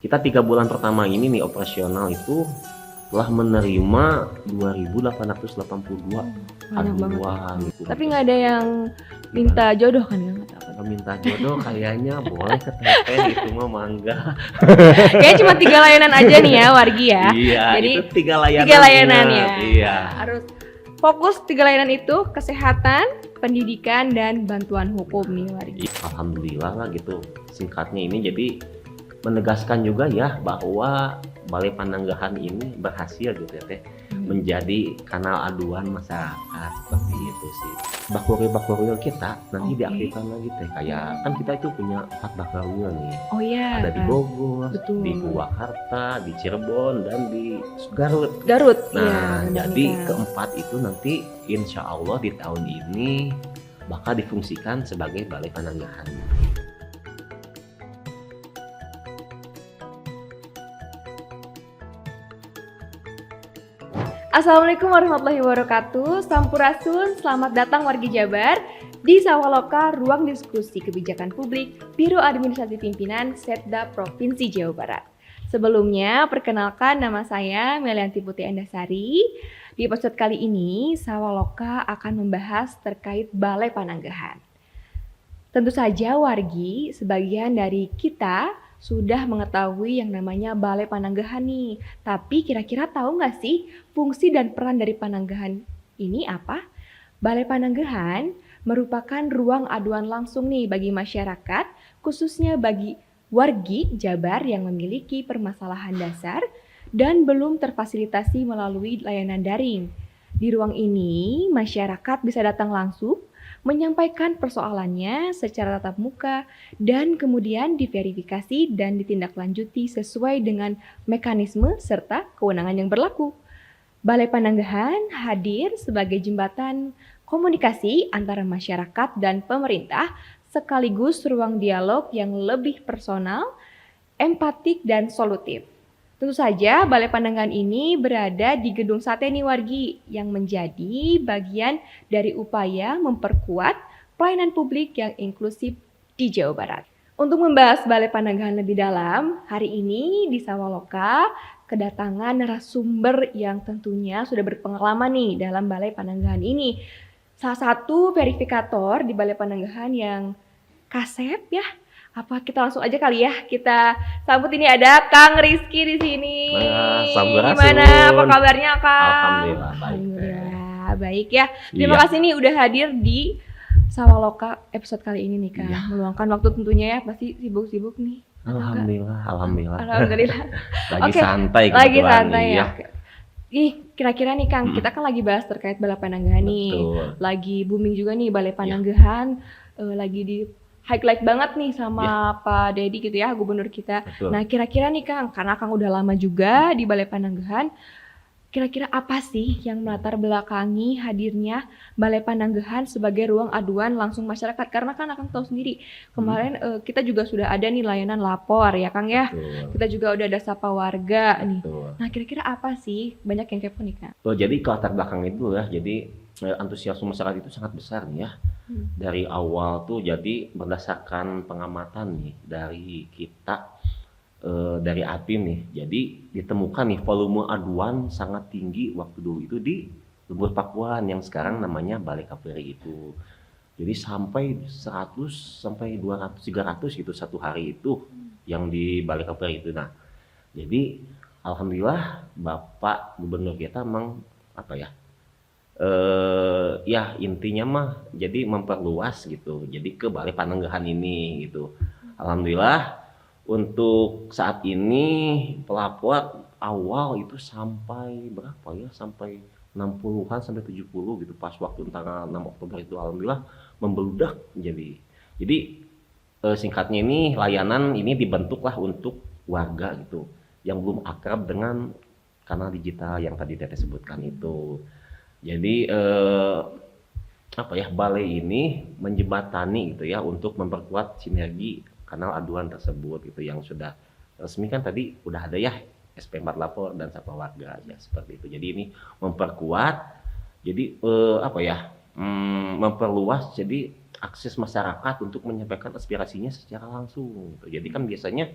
kita 3 bulan pertama ini nih operasional itu telah menerima 2.882 Banyak banget. aduan gitu. Tapi nggak ada yang minta jodoh kan ya? Kalau minta jodoh kayaknya boleh ke Teteh itu mah mangga. Kayaknya cuma 3 layanan aja nih ya Wargi ya. Iya, Jadi itu 3 layanan. 3 layanan ya. Iya. Harus fokus 3 layanan itu, kesehatan, pendidikan, dan bantuan hukum nih Wargi. Alhamdulillah lah gitu. Singkatnya ini jadi menegaskan juga ya bahwa Balai Pananggahan ini berhasil gitu ya Teh, menjadi kanal aduan masyarakat seperti itu sih. Bakuril kita nanti diaktifkan lagi Teh, kayak kan kita itu punya 4 bakuril nih. Oh iya. Ada di Bogor, Betul. di Purwakarta, di Cirebon, dan di Garut. Garut. Nah, iya, jadi benar. keempat itu nanti insya Allah di tahun ini bakal difungsikan sebagai Balai Pananggahan. Assalamualaikum warahmatullahi wabarakatuh. Sampurasun, selamat datang Wargi Jabar di Sawaloka, ruang diskusi kebijakan publik Biro Administrasi Pimpinan Setda Provinsi Jawa Barat. Sebelumnya, perkenalkan nama saya Melianti Putih Endasari. Di episode kali ini, Sawaloka akan membahas terkait Balai Pananggahan. Tentu saja Wargi, sebagian dari kita sudah mengetahui yang namanya Balai Pananggahan nih. Tapi kira-kira tahu nggak sih fungsi dan peran dari Pananggahan ini apa? Balai Pananggahan merupakan ruang aduan langsung nih bagi masyarakat, khususnya bagi Wargi Jabar yang memiliki permasalahan dasar dan belum terfasilitasi melalui layanan daring. Di ruang ini, masyarakat bisa datang langsung, menyampaikan persoalannya secara tatap muka dan kemudian diverifikasi dan ditindaklanjuti sesuai dengan mekanisme serta kewenangan yang berlaku. Balai Pananggahan hadir sebagai jembatan komunikasi antara masyarakat dan pemerintah sekaligus ruang dialog yang lebih personal, empatik, dan solutif. Tentu saja Balai Pananggahan ini berada di Gedung Sate nih Wargi yang menjadi bagian dari upaya memperkuat pelayanan publik yang inklusif di Jawa Barat. Untuk membahas Balai Pananggahan lebih dalam, hari ini di Sawaloka kedatangan narasumber yang tentunya sudah berpengalaman nih dalam Balai Pananggahan ini. Salah satu verifikator di Balai Pananggahan yang kasep ya. Apa kita langsung aja kali ya, kita sambut, ini ada Kang Rizky di sini. Gimana? Apa kabarnya Kang? Alhamdulillah baik. Alhamdulillah baik ya. Terima Iya. kasih nih udah hadir di Sawaloka episode kali ini nih Kang. Iya. Meluangkan waktu tentunya ya, pasti sibuk-sibuk nih. Alhamdulillah. Alhamdulillah. Lagi Oke, santai lagi kebetulan, santai iya. ya. Ih, kira-kira nih Kang, kita kan lagi bahas terkait Balai Pananggahan nih. Betul. Lagi booming juga nih Balai Pananggahan, lagi di highlight banget nih sama Pak Dedi gitu ya, gubernur kita. Betul. Nah, kira-kira nih Kang, karena Kang udah lama juga di Balai Pananggahan, kira-kira apa sih yang melatar belakangi hadirnya Balai Pananggahan sebagai ruang aduan langsung masyarakat? Karena kan Kang tahu sendiri, kemarin kita juga sudah ada nih layanan lapor ya Kang ya. Betul. Kita juga udah ada sapa warga nih. Betul. Nah, kira-kira apa sih? Banyak yang kepo nih Kang. Jadi ke latar belakang itu ya, jadi antusiasme masyarakat itu sangat besar nih ya. Dari awal tuh jadi berdasarkan pengamatan nih dari kita, dari APIM nih, jadi ditemukan nih volume aduan sangat tinggi waktu dulu itu di Lembur Pakuan yang sekarang namanya Balai Kapleri itu. Jadi sampai 100 sampai 200 300 gitu satu hari itu yang di Balai Kapleri itu. Nah, jadi alhamdulillah Bapak Gubernur kita memang apa ya? Ya intinya mah jadi memperluas gitu, jadi ke Balai Pananggahan ini gitu. Alhamdulillah untuk saat ini pelapor awal itu sampai berapa ya, sampai 60-an sampai 70 gitu pas waktu tanggal 6 Oktober itu alhamdulillah membeludak. Jadi singkatnya ini layanan ini dibentuklah untuk warga gitu yang belum akrab dengan kanal digital yang tadi Teteh sebutkan itu. Jadi apa ya, balai ini menjembatani gitu ya untuk memperkuat sinergi kanal aduan tersebut gitu yang sudah resmi kan tadi udah ada ya SP4 lapor dan sapa warga ya seperti itu. Jadi ini memperkuat, jadi apa ya, memperluas jadi akses masyarakat untuk menyampaikan aspirasinya secara langsung gitu. Jadi kan biasanya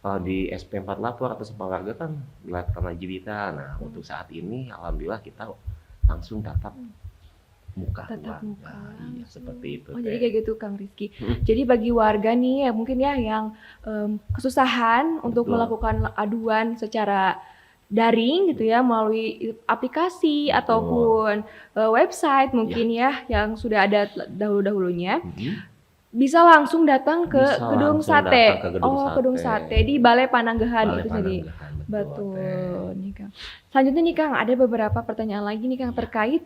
Kalau di SP4 lapor atau Sapa Warga kan dilakukan digital. Nah, untuk saat ini alhamdulillah kita langsung tatap muka Tatap warga. muka Iya, langsung. seperti itu. Oh, jadi kayak gitu Kang Rizky. Mm. Jadi bagi warga nih ya mungkin ya yang kesusahan untuk Betul. melakukan aduan secara daring gitu ya melalui aplikasi Betul. ataupun website mungkin ya yang sudah ada dahulu-dahulunya bisa langsung datang ke Bisa gedung langsung sate. datang ke gedung Gedung sate. sate di Balai Pananggahan Balai itu tadi. Pananggahan, Betul nih Kang. Selanjutnya nih Kang, ada beberapa pertanyaan lagi nih Kang terkait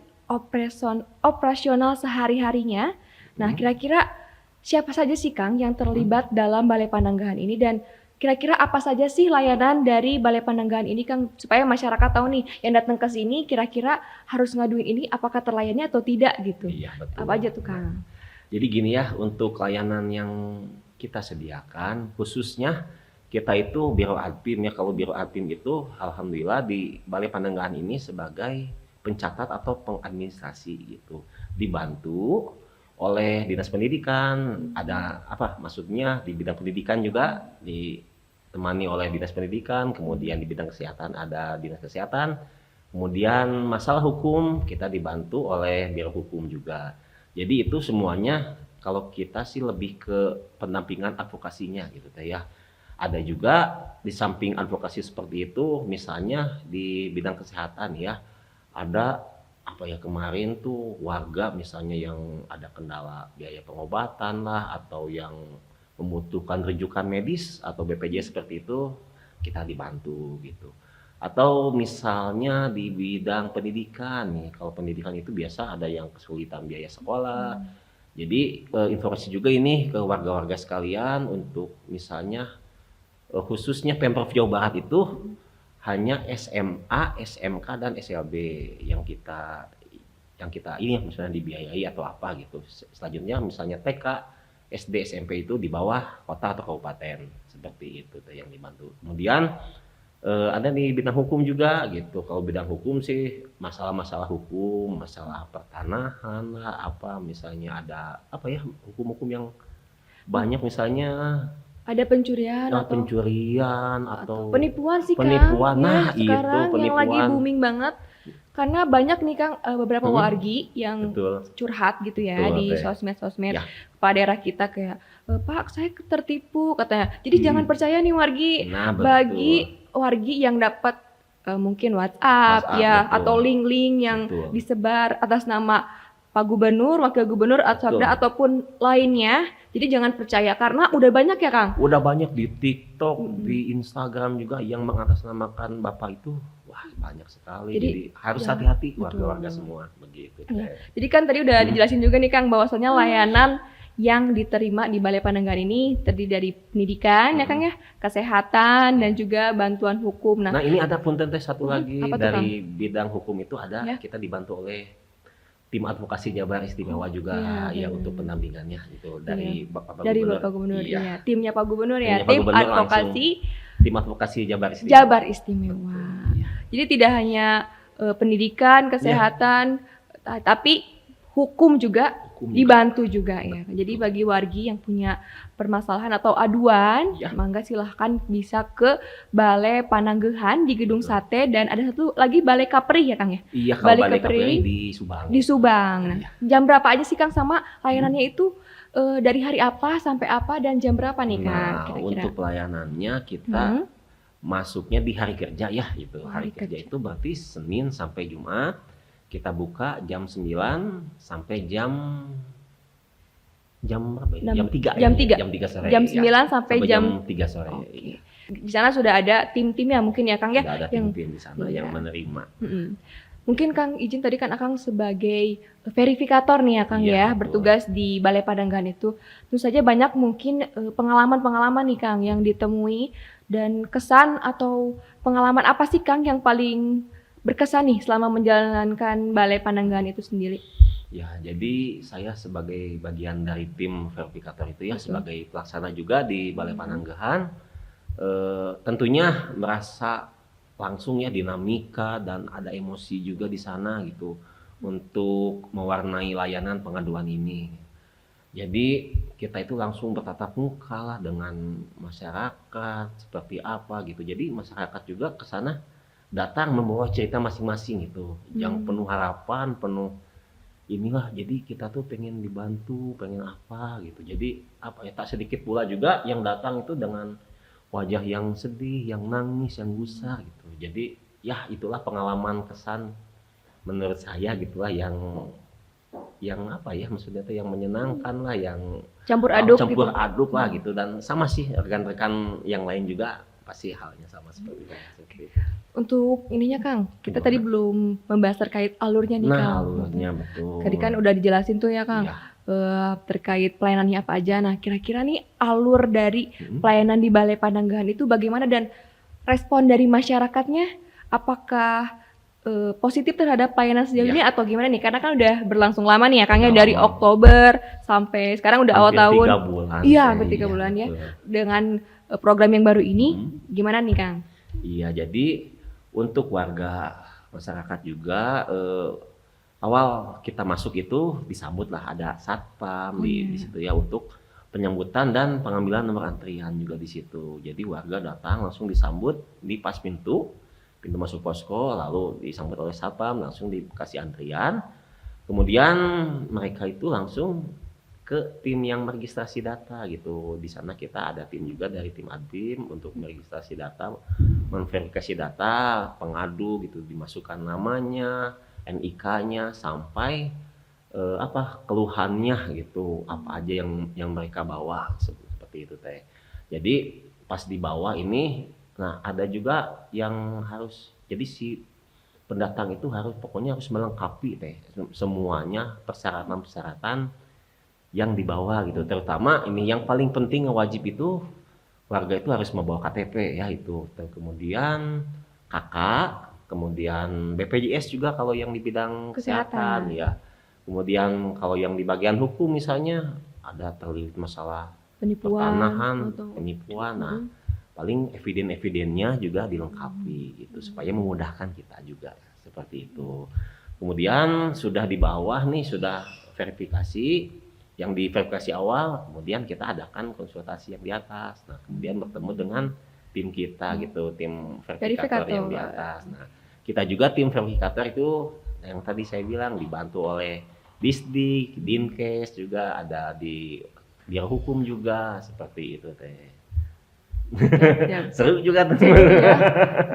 operasional sehari-harinya. Nah, kira-kira siapa saja sih Kang yang terlibat dalam Balai Pananggahan ini dan kira-kira apa saja sih layanan dari Balai Pananggahan ini Kang supaya masyarakat tahu nih yang datang ke sini kira-kira harus ngaduin ini apakah terlayani atau tidak gitu. Iya, betul. Apa aja tuh Kang? Jadi gini ya, untuk layanan yang kita sediakan, khususnya kita itu Biro Adpim ya. Kalau Biro Adpim itu alhamdulillah di Balai Pananggahan ini sebagai pencatat atau pengadministrasi gitu. Dibantu oleh Dinas Pendidikan, ada apa maksudnya di bidang pendidikan juga ditemani oleh Dinas Pendidikan, kemudian di bidang kesehatan ada Dinas Kesehatan, kemudian masalah hukum kita dibantu oleh Biro Hukum juga. Jadi itu semuanya kalau kita sih lebih ke pendampingan advokasinya gitu ya. Ada juga di samping advokasi seperti itu, misalnya di bidang kesehatan ya, ada apa ya kemarin tuh warga misalnya yang ada kendala biaya pengobatan lah atau yang membutuhkan rujukan medis atau BPJS seperti itu, kita dibantu gitu. Atau misalnya di bidang pendidikan nih, kalau pendidikan itu biasa ada yang kesulitan biaya sekolah. Jadi informasi juga ini ke warga-warga sekalian untuk misalnya khususnya Pemprov Jawa Barat itu hanya SMA, SMK dan SLB yang kita ini misalnya dibiayai atau apa gitu. Selanjutnya misalnya TK, SD, SMP itu di bawah kota atau kabupaten seperti itu tuh yang dibantu. Kemudian ada di bidang hukum juga gitu. Kalau bidang hukum sih masalah-masalah hukum, masalah pertanahan lah, apa misalnya ada apa ya hukum-hukum yang banyak misalnya ada pencurian atau penipuan sih Kang. penipuan. Nah, ya, sekarang itu yang lagi penipuan. booming banget. Karena banyak nih Kang beberapa wargi yang Betul. curhat gitu ya Betul, di Teh. sosmed-sosmed Ya. kepala daerah kita kayak Pak saya tertipu katanya. Jadi jangan percaya nih wargi. Nah, betul. Bagi wargi yang dapat mungkin WhatsApp ya betul. atau link-link yang Betul. disebar atas nama Pak Gubernur, Wakil Gubernur atau Betul. ataupun lainnya. Jadi jangan percaya karena udah banyak ya Kang. Udah banyak di TikTok, di Instagram juga yang mengatasnamakan Bapak itu. Wah, banyak sekali. Jadi harus ya, hati-hati betul. warga-warga semua begitu. Ya. Jadi kan tadi udah dijelasin juga nih Kang bahwasanya layanan yang diterima di Balai Pananggahan ini terdiri dari pendidikan ya Kang ya, kesehatan dan juga bantuan hukum. Nah, ini ada punten teh satu lagi apa tuh, dari bidang hukum itu ada Ya. kita dibantu oleh tim advokasi Jabar Istimewa juga iya, ya untuk pendampingannya gitu dari Bapak dari Gubernur. Bapak Gubernur Iya. ya. Timnya Pak Gubernur ya, Timnya Pak tim Gubernur advokasi Tim advokasi Jabar Istimewa. Jabar Istimewa. Jadi tidak hanya pendidikan, kesehatan, tapi hukum juga dibantu juga ya. Jadi bagi wargi yang punya permasalahan atau aduan, mangga silahkan bisa ke Balai Pananggahan di Gedung Sate dan ada satu lagi Balai Kapri ya Kang ya. Iya, kalau Balai Kapri di Subang. Di Subang. Nah, jam berapa aja sih Kang sama layanannya itu dari hari apa sampai apa dan jam berapa nih Kang? Nah, Kira-kira? untuk pelayanannya kita masuknya di hari kerja ya gitu. Hari kerja itu berarti Senin sampai Jumat. Kita buka jam 9 sampai jam berapa ya? Jam 3 jam ya? 3. Jam 3 sore. Jam 9 sampai jam 3 sore. Oke. Di sana sudah ada tim-tim ya mungkin ya Kang ya. Sudah ada tim-tim di sana yang menerima. Mungkin Kang izin tadi kan Akang sebagai verifikator nih ya Kang ya, bertugas di Balai Pananggahan itu. Tentu saja banyak mungkin pengalaman-pengalaman nih Kang yang ditemui dan kesan atau pengalaman apa sih Kang yang paling berkesan nih selama menjalankan Balai Pananggahan itu sendiri? Ya, jadi saya sebagai bagian dari tim verifikator itu ya, sebagai pelaksana juga di Balai Pananggahan, tentunya merasa langsung ya dinamika dan ada emosi juga di sana gitu untuk mewarnai layanan pengaduan ini. Jadi kita itu langsung bertatap muka lah dengan masyarakat seperti apa gitu. Jadi masyarakat juga ke sana datang membawa cerita masing-masing gitu, yang penuh harapan, penuh inilah. Jadi kita tuh pengen dibantu, pengen apa gitu. Jadi apa ya, tak sedikit pula juga yang datang itu dengan wajah yang sedih, yang nangis, yang gusar gitu. Jadi ya itulah pengalaman kesan menurut saya gitulah yang apa ya, maksudnya tuh yang menyenangkan lah, yang Campur aduk campur gitu. aduk lah gitu. Dan sama sih rekan-rekan yang lain juga pasti halnya sama seperti itu. Untuk ininya Kang, kita Gimana? tadi belum membahas terkait alurnya nih Nah, Kang. alurnya betul. Tadi kan udah dijelasin tuh ya Kang, Iya. terkait pelayanannya apa aja. Nah kira-kira nih alur dari Mm. pelayanan di Balai Pananggahan itu bagaimana dan respon dari masyarakatnya apakah positif terhadap pelayanan sejauh Iya. ini atau gimana nih? Karena kan udah berlangsung lama nih ya Kang ya, Udah dari lama. Oktober sampai sekarang udah awal Hampir tahun. 3 bulan. Iya, Teh. hampir 3 bulan ya. betul. Dengan program yang baru ini, gimana nih Kang? Iya, jadi untuk warga masyarakat juga awal kita masuk itu disambut lah, ada satpam di situ ya untuk penyambutan dan pengambilan nomor antrian juga di situ. Jadi warga datang langsung disambut di pas pintu masuk posko, lalu disambut oleh satpam, langsung dikasih antrian. Kemudian mereka itu langsung ke tim yang meregistrasi data gitu. Di sana kita ada tim juga dari tim admin untuk meregistrasi data, memverifikasi data, pengadu gitu, dimasukkan namanya, NIK-nya sampai keluhannya gitu, apa aja yang mereka bawa seperti itu teh. Jadi pas di bawah ini, nah ada juga yang harus, jadi si pendatang itu pokoknya harus melengkapi teh semuanya persyaratan-persyaratan yang dibawa gitu. Terutama ini yang paling penting wajib itu warga itu harus membawa KTP ya itu. Dan kemudian KK, kemudian BPJS juga kalau yang di bidang kesehatan ya. Kemudian kalau yang di bagian hukum misalnya ada terlilit masalah Penipuan pertanahan, atau penipuan. Nah, paling eviden-evidennya juga dilengkapi gitu supaya memudahkan kita juga seperti itu. Kemudian sudah di bawah nih, sudah verifikasi, yang diverifikasi awal, kemudian kita adakan konsultasi yang di atas. Nah, kemudian bertemu dengan tim kita gitu, tim verifikator yang di atas. Nah, kita juga tim verifikator itu yang tadi saya bilang dibantu oleh Disdik, Dinkes juga ada di biar hukum juga seperti itu teh. Ya. Seru juga tuh.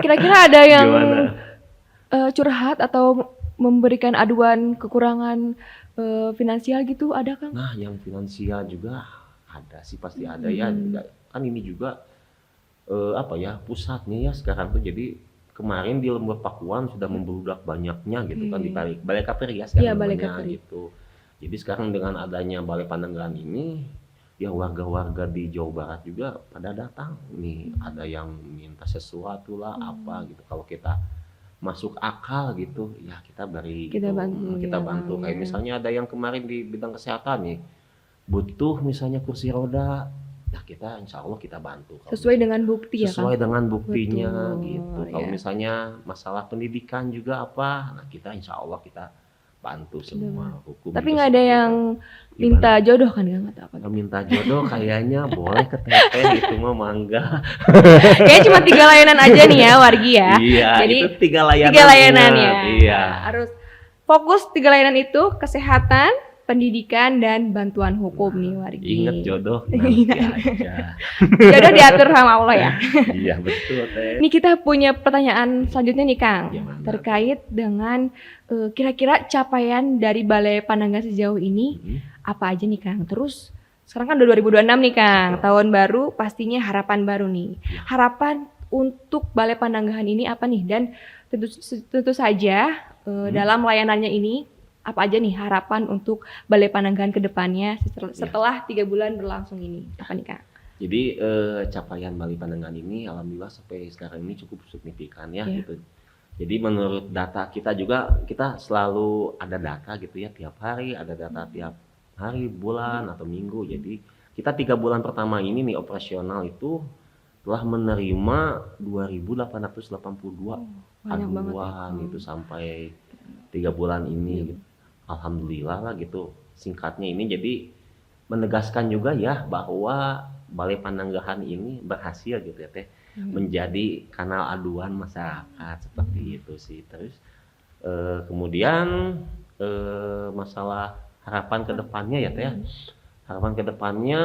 Kira-kira ada yang Gimana? curhat atau memberikan aduan kekurangan finansial gitu, ada Kang? Nah, yang finansial juga ada sih, pasti ada ya. Juga kan ini juga pusatnya ya sekarang tuh. Jadi kemarin di Lembur Pakuan sudah membludak banyaknya gitu kan di Balai KPRI ya Iya, sekarang Balai namanya KPRI. gitu. Jadi sekarang dengan adanya Balai Pananggahan ini, ya warga-warga di Jawa Barat juga pada datang nih, ada yang minta sesuatu lah apa gitu. Kalau kita masuk akal gitu ya kita beri Kita gitu. bantu Kita ya, bantu Bang, kayak ya. misalnya ada yang kemarin di bidang kesehatan nih butuh misalnya kursi roda, ya kita insya Allah kita bantu kalau Sesuai dengan bukti ya Kang? sesuai dengan buktinya Betul, gitu. Kalau ya. misalnya masalah pendidikan juga apa, nah kita insya Allah kita bantu semua hukum. Tapi juga nggak ada seperti yang itu. minta jodoh kan Kang atau apa? Gimana? Minta jodoh kayaknya boleh ke teteh itu mah mangga. Kayaknya cuma 3 layanan aja nih ya wargi ya. Iya, Jadi itu 3 layanan. 3 layanan ya. ingat. Iya. Harus fokus 3 layanan itu, kesehatan, pendidikan, dan bantuan hukum nih wargi. Ingat jodoh nanti aja. Jodoh diatur sama Allah ya. Iya betul teh. Ini kita punya pertanyaan selanjutnya nih Kang, Gimana? terkait dengan kira-kira capaian dari Balai Pananggahan sejauh ini apa aja nih Kang? Terus sekarang kan udah 2026 nih Kang, Betul. tahun baru pastinya harapan baru nih. Ya. Harapan untuk Balai Pananggahan ini apa nih? Dan tentu saja dalam layanannya ini apa aja nih harapan untuk Balai Pananggahan ke depannya setelah 3 bulan berlangsung ini? Apa nih Kang? Jadi capaian Balai Pananggahan ini alhamdulillah sampai sekarang ini cukup signifikan ya Iya. gitu. Jadi menurut data kita juga, kita selalu ada data gitu ya, tiap hari ada data, tiap hari, bulan atau minggu. Jadi kita 3 bulan pertama ini nih operasional itu telah menerima 2.882 Banyak banget ya. aduan gitu sampai 3 bulan ini gitu. Alhamdulillah lah gitu singkatnya ini. Jadi menegaskan juga ya bahwa Balai Pananggahan ini berhasil gitu ya teh menjadi kanal aduan masyarakat seperti itu sih. Terus kemudian masalah harapan ke depannya ya teh. Harapan ke depannya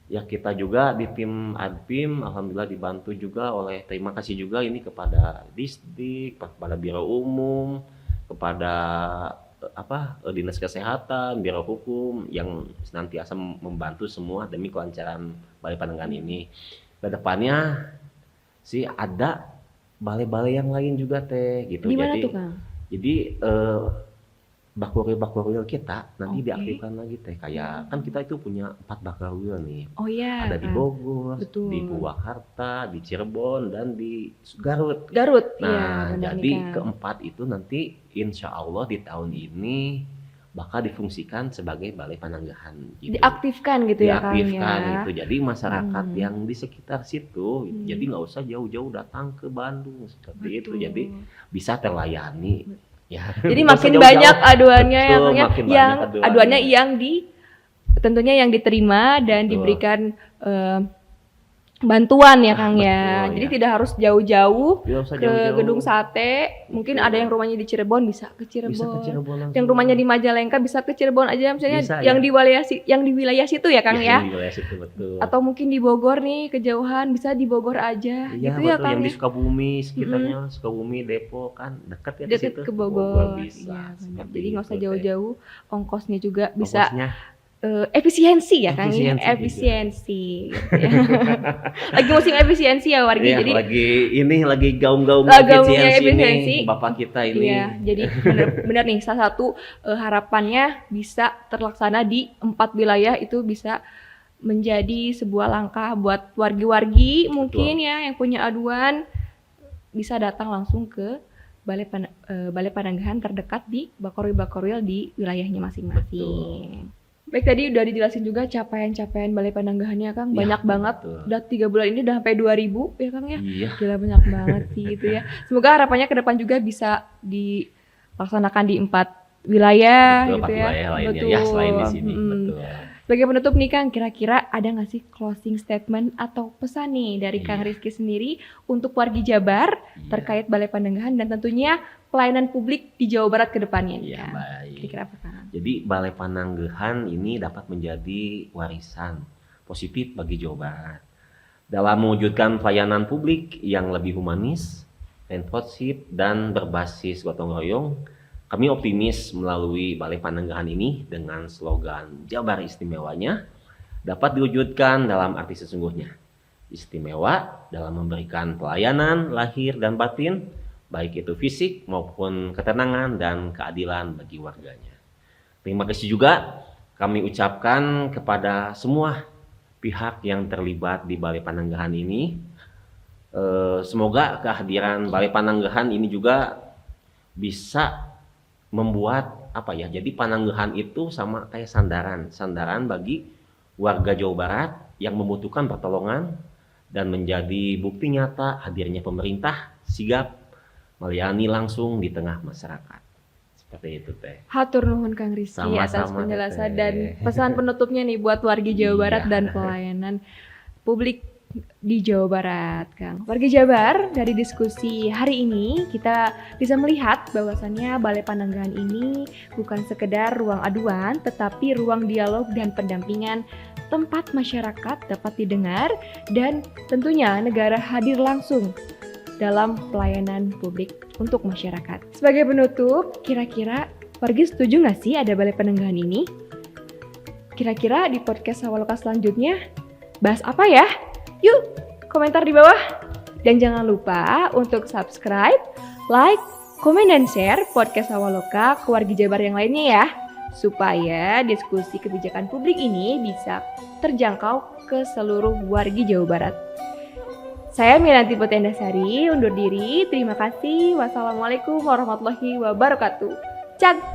ya kita juga di tim Adpim alhamdulillah dibantu juga oleh, terima kasih juga ini kepada Disdik, kepada Biro Umum, kepada Dinas Kesehatan, Biro Hukum yang senantiasa membantu semua demi kelancaran Balai Pananggahan ini. Kedepannya sih ada balai-balai yang lain juga teh gitu. Di mana tuh Kang? Jadi bakoril kita nanti diaktifkan lagi teh, kayak kan kita itu punya 4 bakoril nih. Oh iya. Ada di Bogor, betul. di Purwakarta, di Cirebon dan di Garut. iya, Nah, benar jadi nih, Kang. keempat itu nanti insya Allah di tahun ini bakal difungsikan sebagai Balai Pananggahan. Gitu. Diaktifkan gitu ya Kang Diaktifkan ya. gitu. Jadi masyarakat yang di sekitar situ, jadi nggak usah jauh-jauh datang ke Bandung seperti itu. Jadi bisa terlayani. Ya, jadi makin banyak aduannya ya Kang ya, yang aduannya yang tentunya yang diterima dan diberikan bantuan ya Kang ya. Jadi tidak harus jauh-jauh ke Gedung Sate. Mungkin ada yang rumahnya di Cirebon bisa ke Cirebon. Yang rumahnya di Majalengka bisa ke Cirebon aja, misalnya bisa, yang di wilayah situ ya Kang ya. Di wilayah situ, betul. Atau mungkin di Bogor nih kejauhan bisa di Bogor aja. Iya, gitu betul. Ya Kang. Yang di Sukabumi sekitarnya, Sukabumi, Depok kan dekat ya dekat situ. ke Bogor. Bisa. Iya, jadi nggak usah jauh-jauh. Ongkosnya juga bisa. Efisiensi ya Kang, efisiensi. Gitu ya. Lagi musim efisiensi ya wargi, ya, jadi lagi gaung-gaung efisiensi nih, Bapak kita ini. Iya, jadi benar nih salah satu harapannya bisa terlaksana di 4 wilayah itu, bisa menjadi sebuah langkah buat wargi-wargi mungkin ya yang punya aduan bisa datang langsung ke Balai Pananggahan terdekat di bakoril-bakoril di wilayahnya masing-masing. Baik, tadi udah dijelasin juga capaian-capaian Balai Pananggahannya Kang, banyak banget. Udah 3 bulan ini udah sampai 2000 ya Kang ya. Iya. Gila banyak banget sih itu ya. Semoga harapannya ke depan juga bisa dilaksanakan di 4 wilayah. Betul, gitu 4 ya. wilayah lainnya Betul. ya selain di sini. Betul. Sebagai penutup nih Kang, kira-kira ada nggak sih closing statement atau pesan nih dari Kang Rizky sendiri untuk wargi Jabar terkait Balai Pananggahan dan tentunya pelayanan publik di Jawa Barat ke depannya? Iya, baik. Kira-kira apa Kang? Jadi Balai Pananggahan ini dapat menjadi warisan positif bagi Jawa Barat dalam mewujudkan pelayanan publik yang lebih humanis, inklusif, dan berbasis gotong royong. Kami optimis melalui Balai Pananggahan ini dengan slogan Jabar Istimewanya dapat diwujudkan dalam arti sesungguhnya. Istimewa dalam memberikan pelayanan lahir dan batin, baik itu fisik maupun ketenangan dan keadilan bagi warganya. Terima kasih juga kami ucapkan kepada semua pihak yang terlibat di Balai Pananggahan ini. Semoga kehadiran Balai Pananggahan ini juga bisa membuat jadi Pananggahan itu sama kayak sandaran bagi warga Jawa Barat yang membutuhkan pertolongan dan menjadi bukti nyata hadirnya pemerintah sigap melayani langsung di tengah masyarakat. Seperti itu teh. Hatur nuhun Kang Rizky atas penjelasan dan pesan penutupnya nih buat wargi Jawa Barat dan pelayanan publik di Jawa Barat, Kang. Warga Jabar, dari diskusi hari ini kita bisa melihat bahwasannya Balai Pananggahan ini bukan sekedar ruang aduan, tetapi ruang dialog dan pendampingan, tempat masyarakat dapat didengar dan tentunya negara hadir langsung dalam pelayanan publik untuk masyarakat. Sebagai penutup, kira-kira warga setuju nggak sih ada Balai Pananggahan ini? Kira-kira di podcast Sawaloka selanjutnya bahas apa ya? Yuk, komentar di bawah. Dan jangan lupa untuk subscribe, like, komen, dan share podcast Sawaloka ke wargi Jabar yang lainnya ya. Supaya diskusi kebijakan publik ini bisa terjangkau ke seluruh wargi Jawa Barat. Saya Miranti Potendasari, undur diri. Terima kasih. Wassalamualaikum warahmatullahi wabarakatuh. Cak!